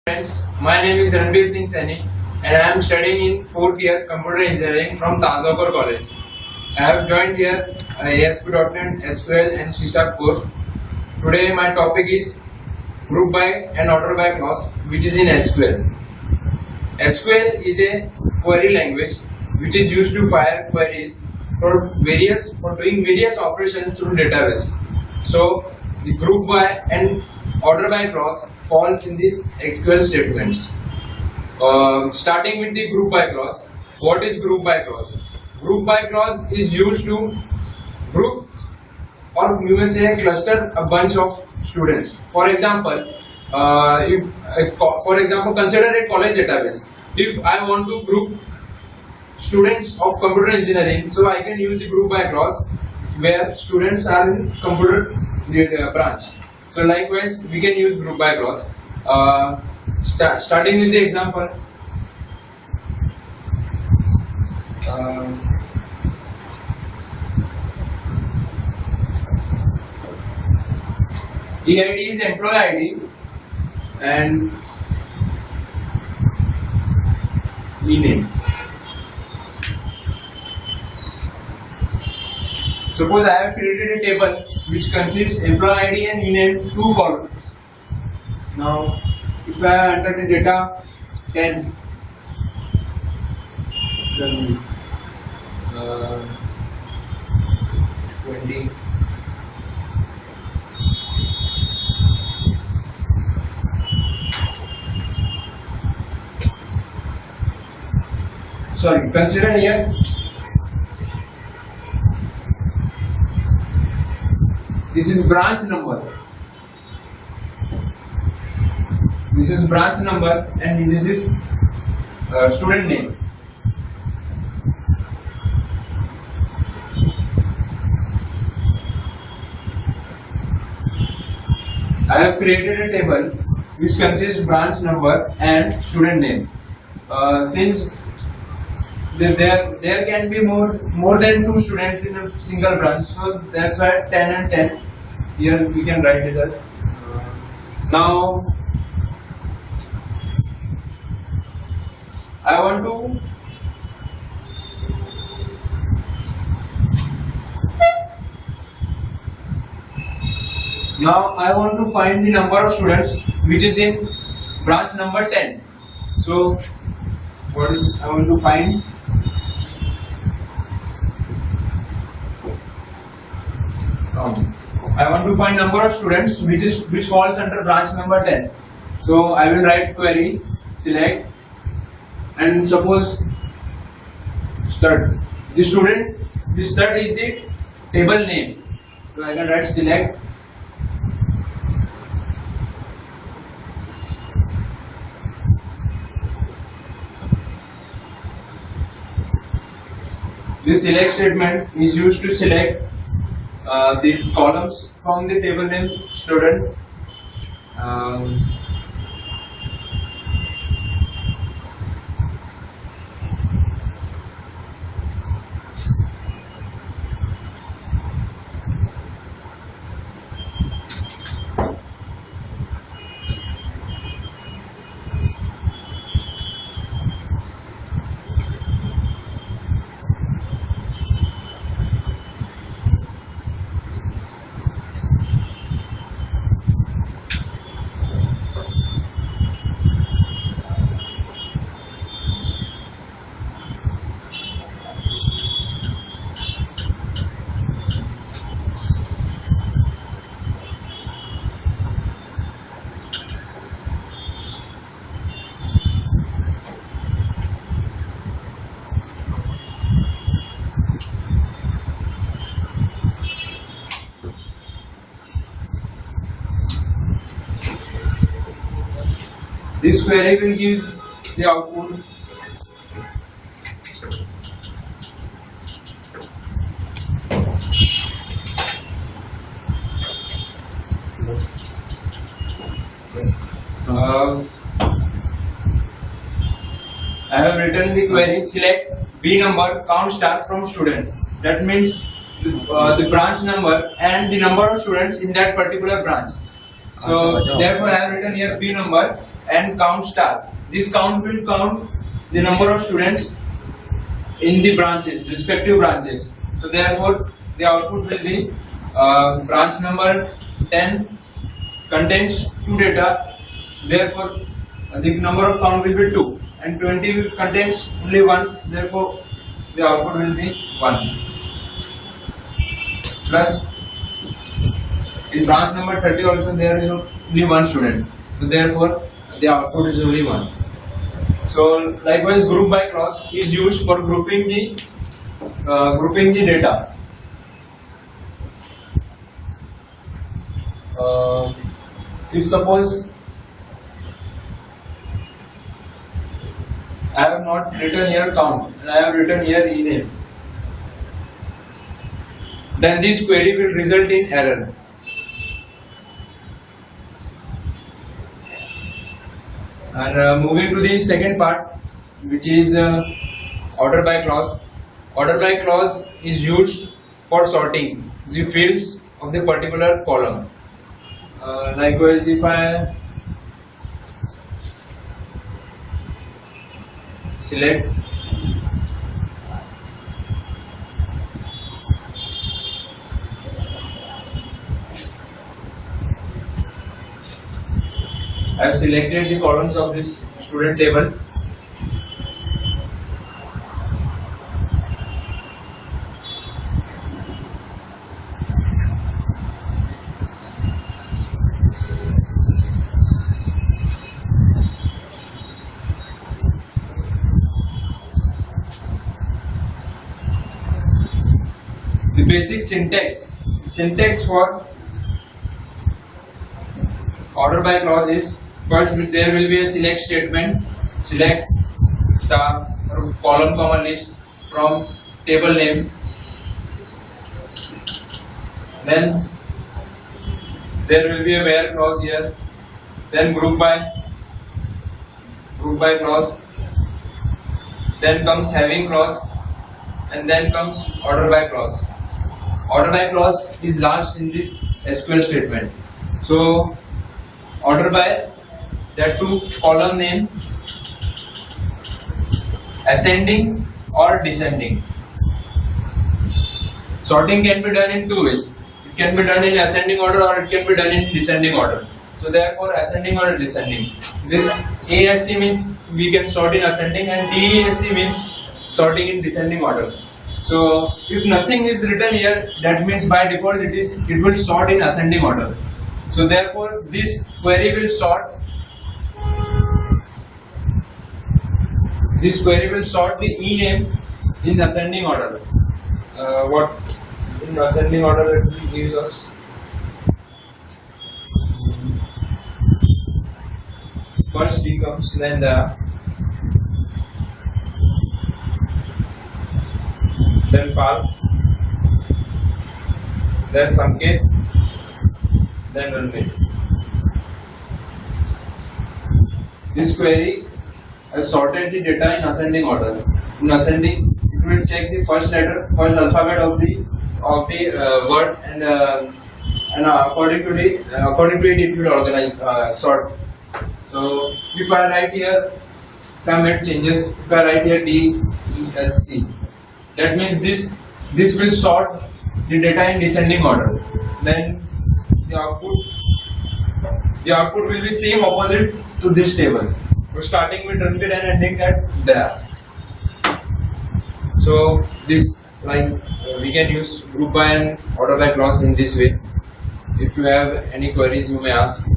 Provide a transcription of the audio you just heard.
Friends, my name is Ranveer Singh Saini and I am studying in 4th year Computer Engineering from Tazawar College. I have joined here ASP.NET, SQL and C# course. Today my topic is group by and order by clause, which is in SQL. SQL is a query language which is used to fire queries for doing various operations through database. So the group by and order by clause falls in these SQL statements. Starting with the group by clause. What is group by clause? Group by clause is used to group, or you may say cluster, a bunch of students. For example, consider a college database. If I want to group students of computer engineering, so I can use the group by clause where students are in computer branch. So likewise, we can use group by clause. Starting with the example. EID is employee ID and ename. Suppose I have created a table which consists employee ID and ename, two columns. Now, if I enter the data 10, then 20. Sorry, consider here. This is branch number. This is branch number and this is student name. I have created a table which consists branch number and student name. Since there can be more than 2 students in a single branch, so that's why 10 and 10. Here we can write it as. Now I want to find the number of students which is in branch number 10. So what I want to find? I want to find number of students which falls under branch number 10. So I will write query select and suppose stud. The stud is the table name. So I can write select this select statement is used to select the columns from the table name student. This query will give the output. I have written the query select B number count star from student. That means the branch number and the number of students in that particular branch. So therefore I have written here B number and count star. This count will count the number of students in the branches, respective branches. So therefore the output will be branch number 10 contains 2 data, therefore the number of count will be 2, and 20 contains only 1, therefore the output will be 1. Plus in branch number 30 also there is only 1 student, so therefore the output is only 1. So likewise group by clause is used for grouping the data. If suppose I have not written here count and I have written here ename, then this query will result in error. And moving to the second part, which is order by clause. Order by clause is used for sorting the fields of the particular column. Likewise, if I select I have selected the columns of this student table. The basic syntax for order by clause is: first there will be a select statement, select star column comma list from table name. Then there will be a where clause here. Then group by clause. Then comes having clause, and then comes order by clause. Order by clause is last in this SQL statement. So order by, that to column name, ascending or descending. Sorting can be done in two ways. It can be done in ascending order or it can be done in descending order. So therefore ascending or descending. This ASC means we can sort in ascending, and DESC means sorting in descending order. So if nothing is written here, that means by default it will sort in ascending order. So therefore this query will sort the ename in ascending order. What in ascending order it will give us? First D comes, then Pal, then Sanket, then Ranveer. This query has sorted the data in ascending order. In ascending, it will check the first alphabet of the word, and according to it will organize sort. So if I write here, if I make changes, if I write here DESC, that means this will sort the data in descending order. Then the output will be same opposite to this table. So starting with Ranveer and ending at there. So this we can use group by and order by clause in this way. If you have any queries, you may ask.